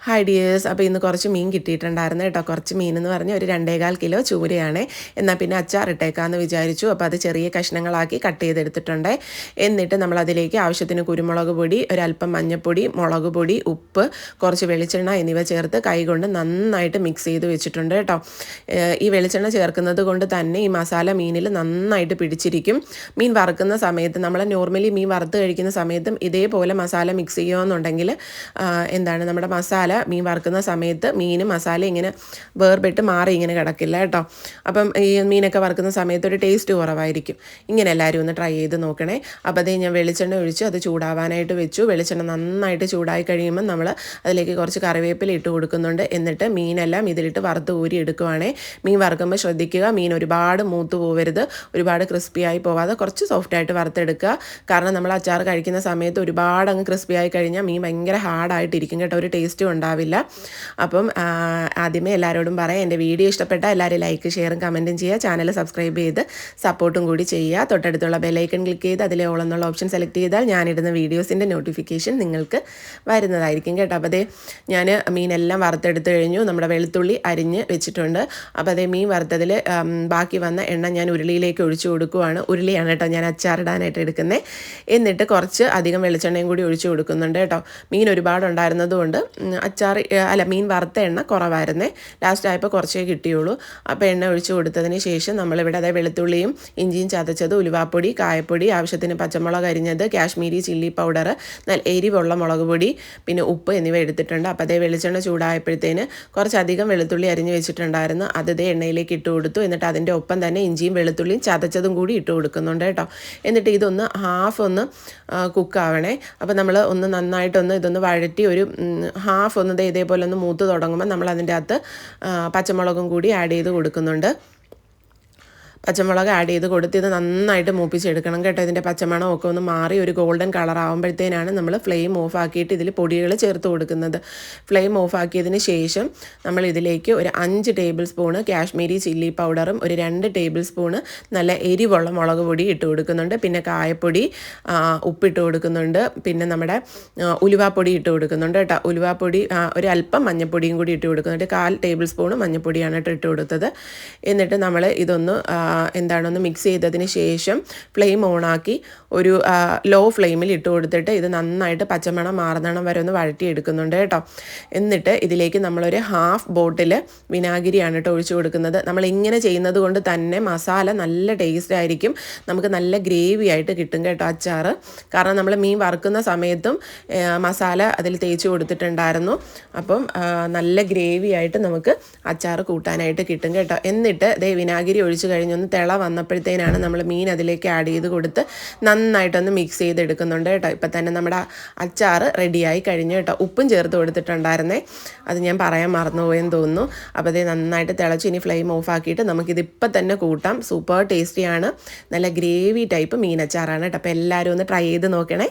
Hi dears. അപ്പോൾ ഇന്ന് കുറച്ച് മീൻ കിട്ടിയിട്ടുണ്ടായിരുന്നു കേട്ടോ. കുറച്ച് മീൻ എന്ന് പറഞ്ഞാൽ ഒരു 2.25 കിലോ ചൂരയാണ്. എന്നാൽ പിന്നെ അച്ചാർ ഇട്ടേക്കാമെന്ന് വിചാരിച്ചു. അപ്പോൾ അത് ചെറിയ കഷ്ണങ്ങളാക്കി കട്ട് ചെയ്തെടുത്തിട്ടുണ്ട്. എന്നിട്ട് നമ്മളതിലേക്ക് ആവശ്യത്തിന് കുരുമുളക് പൊടി, ഒരല്പം മഞ്ഞൾപ്പൊടി, മുളക് പൊടി, ഉപ്പ്, കുറച്ച് വെളിച്ചെണ്ണ എന്നിവ ചേർത്ത് കൈകൊണ്ട് നന്നായിട്ട് മിക്സ് ചെയ്ത് വെച്ചിട്ടുണ്ട് കേട്ടോ. ഈ വെളിച്ചെണ്ണ ചേർക്കുന്നത് കൊണ്ട് തന്നെ ഈ മസാല മീനിൽ നന്നായിട്ട് പിടിച്ചിരിക്കും. മീൻ വറുക്കുന്ന സമയത്ത് നമ്മൾ നോർമലി മീൻ വറുത്ത് കഴിക്കുന്ന സമയത്തും ഇതേപോലെ മസാല മിക്സ് ചെയ്യുകയെന്നുണ്ടെങ്കിൽ നമ്മുടെ മസാല മീൻ വറുക്കുന്ന സമയത്ത് മീൻ മസാല ഇങ്ങനെ വേർപെട്ട് മാറി ഇങ്ങനെ കിടക്കില്ല കേട്ടോ. അപ്പം ഈ മീനൊക്കെ വറുക്കുന്ന സമയത്ത് ഒരു ടേസ്റ്റ് കുറവായിരിക്കും. ഇങ്ങനെ എല്ലാവരും ഒന്ന് ട്രൈ ചെയ്ത് നോക്കണേ. അപ്പോൾ അതേ ഞാൻ വെളിച്ചെണ്ണ ഒഴിച്ച് അത് ചൂടാവാനായിട്ട് വെച്ചു. വെളിച്ചെണ്ണ നന്നായിട്ട് ചൂടായി കഴിയുമ്പോൾ നമ്മൾ അതിലേക്ക് കുറച്ച് കറിവേപ്പില ഇട്ട് കൊടുക്കുന്നുണ്ട്. എന്നിട്ട് മീനെല്ലാം ഇതിലിട്ട് വറുത്ത് ഊരി എടുക്കുവാണേ. മീൻ വറുക്കുമ്പോൾ ശ്രദ്ധിക്കുക, മീൻ ഒരുപാട് മൂത്ത് പോവരുത്, ഒരുപാട് ക്രിസ്പിയായി പോവാതെ കുറച്ച് സോഫ്റ്റായിട്ട് വറുത്തെടുക്കുക. കാരണം നമ്മൾ അച്ചാർ കഴിക്കുന്ന സമയത്ത് ഒരുപാട് അങ്ങ് ക്രിസ്പിയായി കഴിഞ്ഞാൽ മീൻ ഭയങ്കര ഹാർഡായിട്ടിരിക്കും കേട്ടോ, ഒരു ടേസ്റ്റും ഉണ്ടാവില്ല. അപ്പം ആദ്യമേ എല്ലാവരോടും പറയാം, എൻ്റെ വീഡിയോ ഇഷ്ടപ്പെട്ടാൽ എല്ലാവരും ലൈക്ക് ഷെയറും കമൻറ്റും ചെയ്യുക, ചാനൽ സബ്സ്ക്രൈബ് ചെയ്ത് സപ്പോർട്ടും കൂടി ചെയ്യുക. തൊട്ടടുത്തുള്ള ബെല്ലൈക്കൺ ക്ലിക്ക് ചെയ്ത് അതിലെ ഓൾ എന്നുള്ള ഓപ്ഷൻ സെലക്ട് ചെയ്താൽ ഞാനിടുന്ന വീഡിയോസിൻ്റെ നോട്ടിഫിക്കേഷൻ നിങ്ങൾക്ക് വരുന്നതായിരിക്കും കേട്ടോ. അപ്പോൾ അതേ ഞാൻ മീനെല്ലാം വറുത്തെടുത്ത് കഴിഞ്ഞു. നമ്മുടെ വെളുത്തുള്ളി അരിഞ്ഞ് വെച്ചിട്ടുണ്ട്. അപ്പോൾ അതേ മീൻ വറുത്തതിൽ ബാക്കി വന്ന എണ്ണ ഞാൻ ഉരുളിയിലേക്ക് ഒഴിച്ചു കൊടുക്കുവാണ്. ഉരുളിയാണ് കേട്ടോ ഞാൻ അച്ചാറിടാനായിട്ട് എടുക്കുന്നത്. എന്നിട്ട് കുറച്ച് അധികം വെളിച്ചെണ്ണയും കൂടി ഒഴിച്ചു കൊടുക്കുന്നുണ്ട് കേട്ടോ. മീൻ ഒരുപാടുണ്ടായിരുന്നതുകൊണ്ട് മീൻ വറുത്ത എണ്ണ കുറവായിരുന്നേ. ലാസ്റ്റ് ആയപ്പോൾ കുറച്ചേ കിട്ടിയുള്ളൂ. അപ്പോൾ എണ്ണ ഒഴിച്ച് കൊടുത്തതിന് ശേഷം നമ്മളിവിടെ അതായത് വെളുത്തുള്ളിയും ഇഞ്ചിയും ചതച്ചത്, ഉലുവാപ്പൊടി, കായപ്പൊടി, ആവശ്യത്തിന് പച്ചമുളക് അരിഞ്ഞത്, കാശ്മീരി ചില്ലി പൗഡർ, നല്ല എരിവുള്ള മുളക് പൊടി, പിന്നെ ഉപ്പ് എന്നിവ എടുത്തിട്ടുണ്ട്. അപ്പോൾ അതേ വെളിച്ചെണ്ണ ചൂടായപ്പോഴത്തേന് കുറച്ചധികം വെളുത്തുള്ളി അരിഞ്ഞ് വെച്ചിട്ടുണ്ടായിരുന്നു. അതേ എണ്ണയിലേക്ക് ഇട്ട് കൊടുത്തു. എന്നിട്ട് അതിൻ്റെ ഒപ്പം തന്നെ ഇഞ്ചിയും വെളുത്തുള്ളിയും ചതച്ചതും കൂടി ഇട്ട് കൊടുക്കുന്നുണ്ട് കേട്ടോ. എന്നിട്ട് ഇതൊന്ന് ഹാഫ് ഒന്ന് കുക്കാവണേ. അപ്പോൾ നമ്മൾ ഒന്ന് നന്നായിട്ടൊന്ന് ഇതൊന്ന് വഴറ്റി ഒരു ഹാഫ് ഒന്ന് ഇതേപോലെ ഒന്ന് മൂത്ത് തുടങ്ങുമ്പോൾ നമ്മൾ അതിൻ്റെ അകത്ത് പച്ചമുളകും കൂടി ആഡ് ചെയ്ത് കൊടുക്കുന്നുണ്ട്. പച്ചമുളക് ആഡ് ചെയ്ത് കൊടുത്ത് ഇത് നന്നായിട്ട് മൂപ്പിച്ചെടുക്കണം കേട്ടോ. ഇതിൻ്റെ പച്ചമണമൊക്കെ ഒന്ന് മാറി ഒരു ഗോൾഡൻ കളർ ആകുമ്പോഴത്തേനാണ് നമ്മൾ ഫ്ലെയിം ഓഫ് ആക്കിയിട്ട് ഇതിൽ പൊടികൾ ചേർത്ത് കൊടുക്കുന്നത്. ഫ്ലെയിം ഓഫ് ആക്കിയതിന് ശേഷം നമ്മൾ ഇതിലേക്ക് ഒരു 5 ടേബിൾ സ്പൂണ് കാശ്മീരി ചില്ലി പൗഡറും ഒരു 2 ടേബിൾ സ്പൂണ് നല്ല എരിവുള്ള മുളക് പൊടി ഇട്ട് കൊടുക്കുന്നുണ്ട്. പിന്നെ കായപ്പൊടി, ഉപ്പിട്ട് കൊടുക്കുന്നുണ്ട്. പിന്നെ നമ്മുടെ ഉലുവാപ്പൊടി ഇട്ട് കൊടുക്കുന്നുണ്ട് കേട്ടോ. ഉലുവാപ്പൊടി ഒരു അല്പം മഞ്ഞൾപ്പൊടിയും കൂടി ഇട്ട് കൊടുക്കുന്നുണ്ട്. 1/4 ടേബിൾ സ്പൂണ് മഞ്ഞൾപ്പൊടിയാണ് ഇട്ട് കൊടുത്തത്. എന്നിട്ട് നമ്മൾ ഇതൊന്ന് ഒന്ന് മിക്സ് ചെയ്തതിന് ശേഷം ഫ്ലെയിം ഓണാക്കി ഒരു ലോ ഫ്ലെയിമിൽ ഇട്ട് കൊടുത്തിട്ട് ഇത് നന്നായിട്ട് പച്ചമണം മാറുന്നണം വരെ ഒന്ന് വഴറ്റിയെടുക്കുന്നുണ്ട് കേട്ടോ. എന്നിട്ട് ഇതിലേക്ക് നമ്മളൊരു ഹാഫ് ബോട്ടിൽ വിനാഗിരിയാണ് കേട്ടോ ഒഴിച്ചു കൊടുക്കുന്നത്. നമ്മൾ ഇങ്ങനെ ചെയ്യുന്നത് കൊണ്ട് തന്നെ മസാല നല്ല ടേസ്റ്റ് ആയിരിക്കും, നമുക്ക് നല്ല ഗ്രേവി ആയിട്ട് കിട്ടും കേട്ടോ അച്ചാർ. കാരണം നമ്മൾ മീൻ വറുക്കുന്ന സമയത്തും മസാല അതിൽ തേച്ച് കൊടുത്തിട്ടുണ്ടായിരുന്നു. അപ്പം നല്ല ഗ്രേവി ആയിട്ട് നമുക്ക് അച്ചാർ കൂട്ടാനായിട്ട് കിട്ടും കേട്ടോ. എന്നിട്ട് വിനാഗിരി ഒഴിച്ച് കഴിഞ്ഞൊന്ന് തിള വന്നപ്പോഴത്തേനാണ് നമ്മൾ മീൻ അതിലേക്ക് ആഡ് ചെയ്ത് കൊടുത്ത് നന്നായിട്ടൊന്ന് മിക്സ് ചെയ്തെടുക്കുന്നുണ്ട് കേട്ടോ. ഇപ്പം തന്നെ നമ്മുടെ അച്ചാർ റെഡിയായി കഴിഞ്ഞു കേട്ടോ. ഉപ്പും ചേർത്ത് കൊടുത്തിട്ടുണ്ടായിരുന്നേ, അത് ഞാൻ പറയാൻ മറന്നുപോയെന്ന് തോന്നുന്നു. അപ്പോൾ അത് നന്നായിട്ട് തിളച്ച് ഇനി ഫ്ലെയിം ഓഫ് ആക്കിയിട്ട് നമുക്കിതിപ്പം തന്നെ കൂട്ടാം. സൂപ്പർ ടേസ്റ്റിയാണ്, നല്ല ഗ്രേവി ടൈപ്പ് മീൻ അച്ചാറാണ് കേട്ടോ. അപ്പോൾ എല്ലാവരും ഒന്ന് ട്രൈ ചെയ്ത് നോക്കണേ.